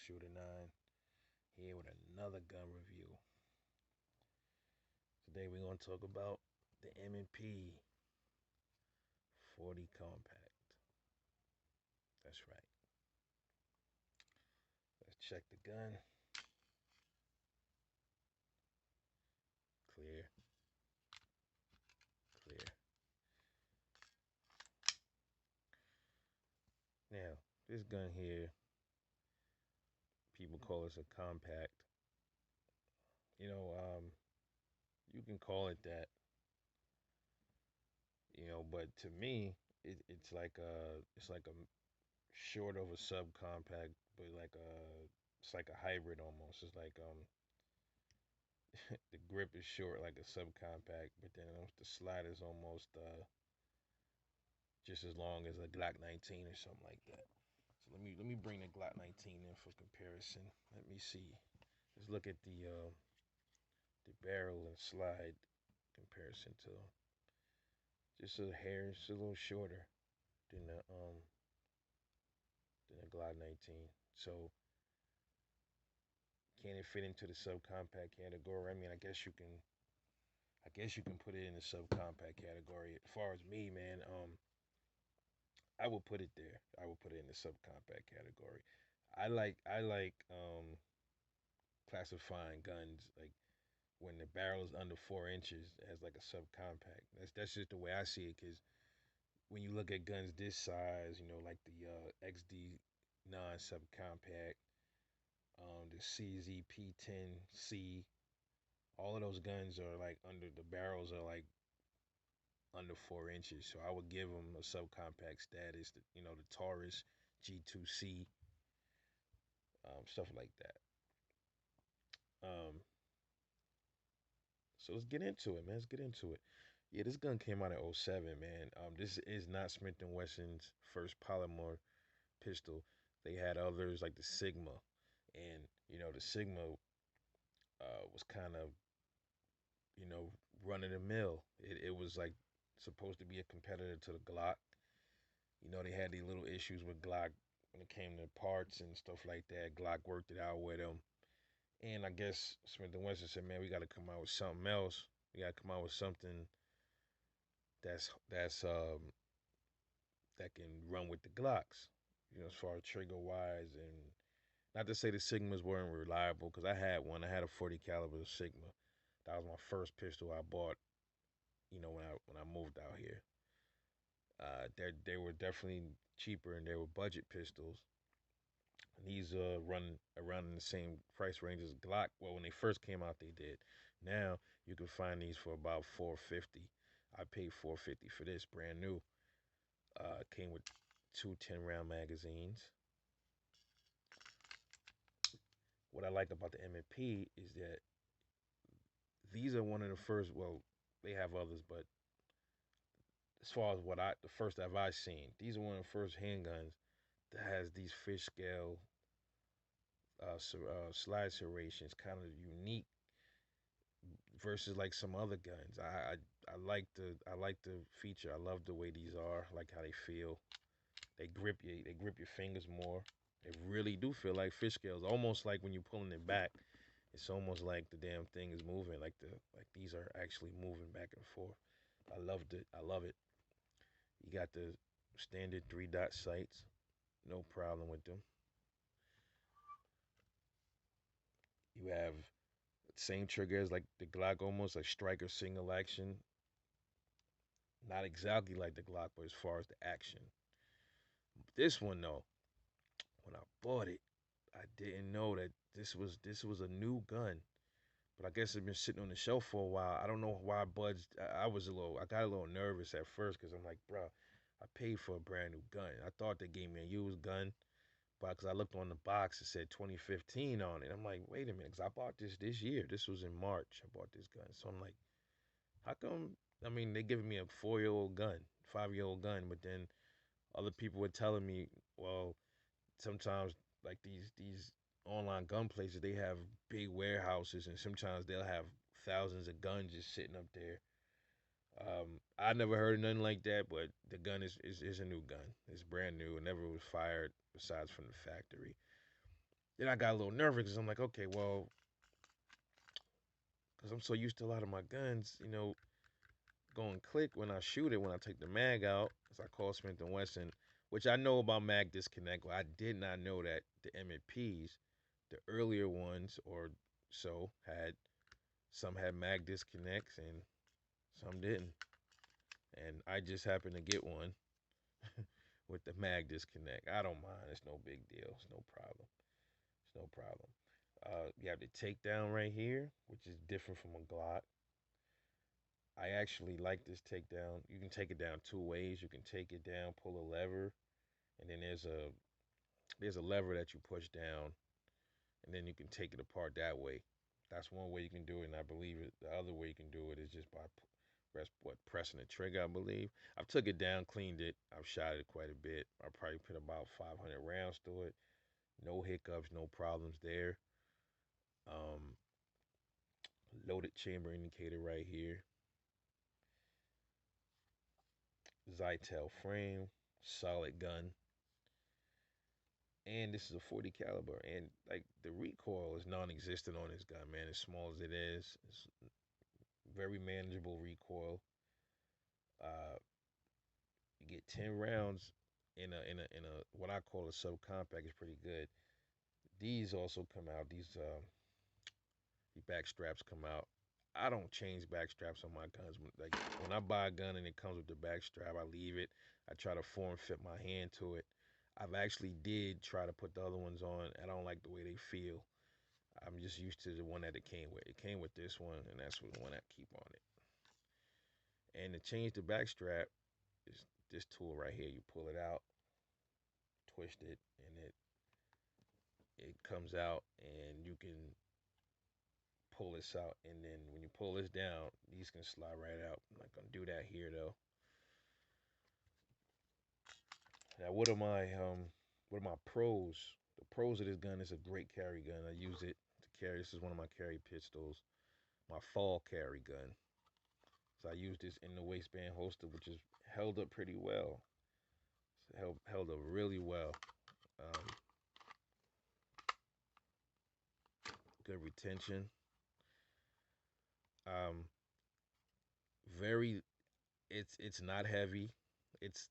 Shooter 9 here with another gun review. Today we're going to talk about the M&P 40 Compact. That's right. Let's check the gun. Clear. Clear. Now, this gun here, people call this a compact. You know, you can call it that, but to me, it's like a short of a subcompact, but it's like a hybrid almost. It's like the grip is short like a subcompact, but then the slide is almost just as long as a Glock 19 or something like that. So let me bring the Glock 19 in for comparison. Let me see. Let's look at the barrel and slide comparison to just a hair, it's a little shorter than the Glock 19. So can it fit into the subcompact category? I mean, I guess you can put it in the subcompact category. As far as me, man, I would put it there. I would put it in the subcompact category. I like classifying guns like when the barrel is under 4 inches as like a subcompact. That's just the way I see it. Cause when you look at guns this size, like the XD9 subcompact, the CZP10C, all of those guns are like under the barrels are like under 4 inches. So I would give them a subcompact status. The Taurus G2C, stuff like that. Um, so let's get into it, man. Let's get into it. Yeah, this gun came out in '07, man. This is not Smith and Wesson's first polymer pistol. They had others like the Sigma, and the Sigma was kind of run of the mill. It was like supposed to be a competitor to the Glock. They had these little issues with Glock when it came to parts and stuff like that. Glock worked it out with them. And I guess Smith and Wesson said, man, we got to come out with something else. We got to come out with something that's that can run with the Glocks. As far as trigger wise, and not to say the Sigmas weren't reliable, because I had one. I had a 40 caliber Sigma. That was my first pistol I bought. When I moved out here. They were definitely cheaper and they were budget pistols. And these run around in the same price range as Glock. Well, when they first came out, they did. Now you can find these for about 450. I paid 450 for this, brand new. Came with two 10-round magazines. What I like about the M&P is that these are one of the first. Well, they have others, but as far as the first that I've seen, these are one of the first handguns that has these fish scale slide serrations, kind of unique versus like some other guns. I like the feature. I love the way these are. I like how they feel. They grip you. They grip your fingers more. They really do feel like fish scales. Almost like when you're pulling it back, it's almost like the damn thing is moving. Like these are actually moving back and forth. I loved it. I love it. You got the standard 3-dot sights. No problem with them. You have same triggers like the Glock, almost like striker single action. Not exactly like the Glock, but as far as the action. This one though, when I bought it, I didn't know that this was a new gun. But I guess it's been sitting on the shelf for a while. I don't know why I budged. I got a little nervous at first because I'm like, bro, I paid for a brand new gun. I thought they gave me a used gun, but because I looked on the box, it said 2015 on it. I'm like, wait a minute, because I bought this year. This was in March. I bought this gun, so I'm like, how come? I mean, they giving me a 4-year-old gun, 5-year-old gun, but then other people were telling me, well, sometimes like these online gun places, they have big warehouses, and sometimes they'll have thousands of guns just sitting up there. I never heard of nothing like that, but the gun is a new gun. It's brand new. It never was fired besides from the factory. Then I got a little nervous because I'm like, okay, well, because I'm so used to a lot of my guns, going click when I shoot it, when I take the mag out. As I call Smith and Wesson, which I know about mag disconnect. Well, I did not know that the M&Ps, the earlier ones or so, had some had mag disconnects and some didn't. And I just happened to get one with the mag disconnect. I don't mind. It's no big deal. It's no problem. It's no problem. You have the takedown right here, which is different from a Glock. I actually like this takedown. You can take it down two ways. You can take it down, pull a lever, and then there's a lever that you push down, and then you can take it apart that way. That's one way you can do it, and I believe the other way you can do it is just by pressing the trigger. I believe I've took it down, cleaned it, I've shot it quite a bit. I probably put about 500 rounds through it. No hiccups, no problems there. Um, Loaded chamber indicator right here. Zytel frame, solid gun, and this is a 40 caliber. And like the recoil is non-existent on this gun, man. As small as it is, it's very manageable recoil. Uh, you get 10 rounds in a what I call a subcompact is pretty good. These also come out. The back straps come out. I don't change back straps on my guns. Like when I buy a gun and it comes with the back strap, I leave it. I try to form fit my hand to it. I've actually did try to put the other ones on. I don't like the way they feel. I'm just used to the one that it came with. It came with this one, and that's the one I keep on it. And to change the back strap is this tool right here. You pull it out, twist it, and it comes out, and you can pull this out. And then when you pull this down, these can slide right out. I'm not gonna do that here though. Now, what are my pros? The pros of this gun is a great carry gun. I use it to carry. This is one of my carry pistols. My fall carry gun. So I use this in the waistband holster, which is held up pretty well. It's held up really well. Um, Good retention. Um, very. It's not heavy. It's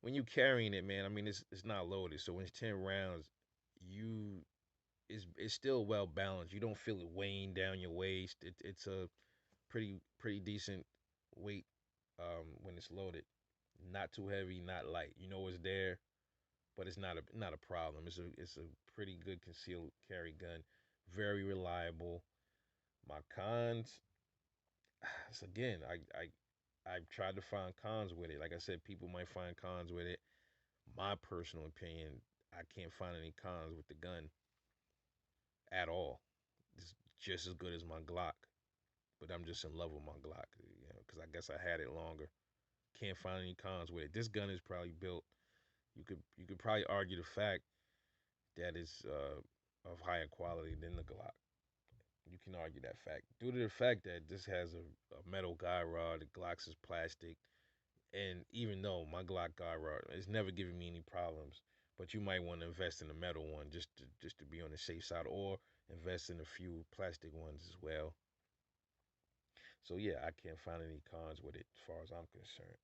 when you carrying it, man. I mean, it's not loaded. So when it's 10 rounds, you it's still well balanced. You don't feel it weighing down your waist. It's a pretty decent weight when it's loaded. Not too heavy, not light. You know it's there, but it's not a problem. It's a pretty good concealed carry gun, very reliable. My cons, it's again, I've tried to find cons with it. Like I said, people might find cons with it. My personal opinion, I can't find any cons with the gun at all. It's just as good as my Glock, but I'm just in love with my Glock, because I guess I had it longer. Can't find any cons with it. This gun is probably built. You could probably argue the fact that it's of higher quality than the Glock. You can argue that fact due to the fact that this has a metal guide rod. The Glock's is plastic, and even though my Glock guide rod is never giving me any problems, but you might want to invest in a metal one just to be on the safe side, or invest in a few plastic ones as well. So yeah, I can't find any cons with it as far as I'm concerned.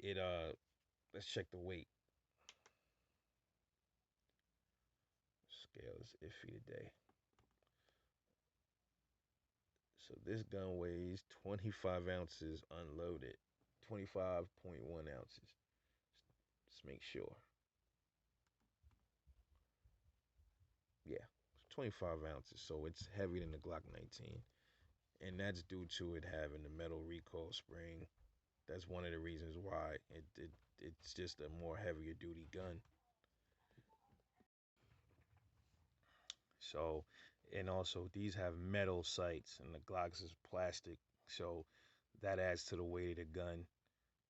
It Let's check the weight. Scale is iffy today. So this gun weighs 25 ounces unloaded. 25.1 ounces. Let's make sure. Yeah, 25 ounces. So it's heavier than the Glock 19. And that's due to it having the metal recoil spring. That's one of the reasons why it's just a more heavier duty gun. So, and also these have metal sights, and the Glocks is plastic. So that adds to the weight of the gun,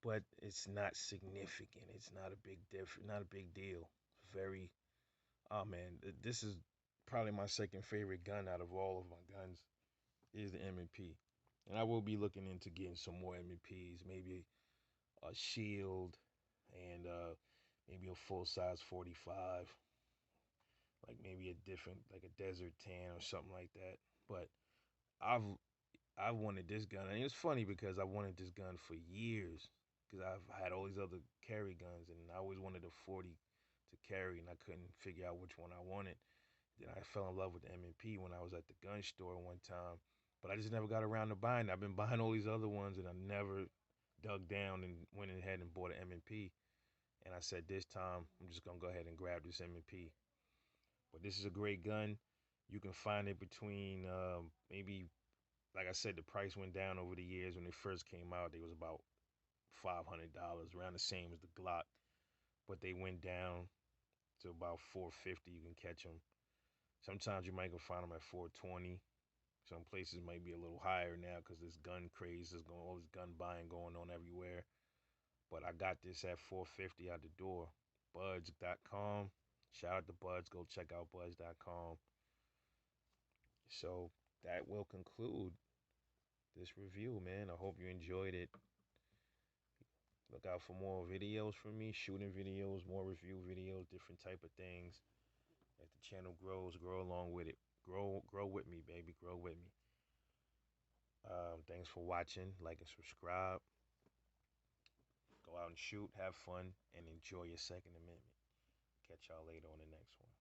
but it's not significant. It's not a big not a big deal. Very, oh man, this is probably my second favorite gun out of all of my guns is the M&P. And I will be looking into getting some more M&Ps, maybe a shield and maybe a full size 45. like maybe a different, like a desert tan or something like that. But I've I've wanted this gun, and it's funny because I wanted this gun for years because I've had all these other carry guns, and I always wanted a 40 to carry, and I couldn't figure out which one I wanted. Then I fell in love with the M&P when I was at the gun store one time, but I just never got around to buying it. I've been buying all these other ones, and I never dug down and went ahead and bought an M&P. And I said this time I'm just gonna go ahead and grab this M&P. But this is a great gun. You can find it between maybe, like I said, the price went down over the years. When they first came out, they was about $500, around the same as the Glock, but they went down to about 450. You can catch them. Sometimes you might go find them at 420. Some places might be a little higher now because this gun craze is going, all this gun buying going on everywhere. But I got this at 450 out the door. Buds.com. Shout out to Buds. Go check out Buds.com. So that will conclude this review, man. I hope you enjoyed it. Look out for more videos from me, shooting videos, more review videos, different type of things. As the channel grows, grow along with it. Grow with me, baby. Grow with me. Thanks for watching. Like and subscribe. Go out and shoot, have fun, and enjoy your Second Amendment. Catch y'all later on the next one.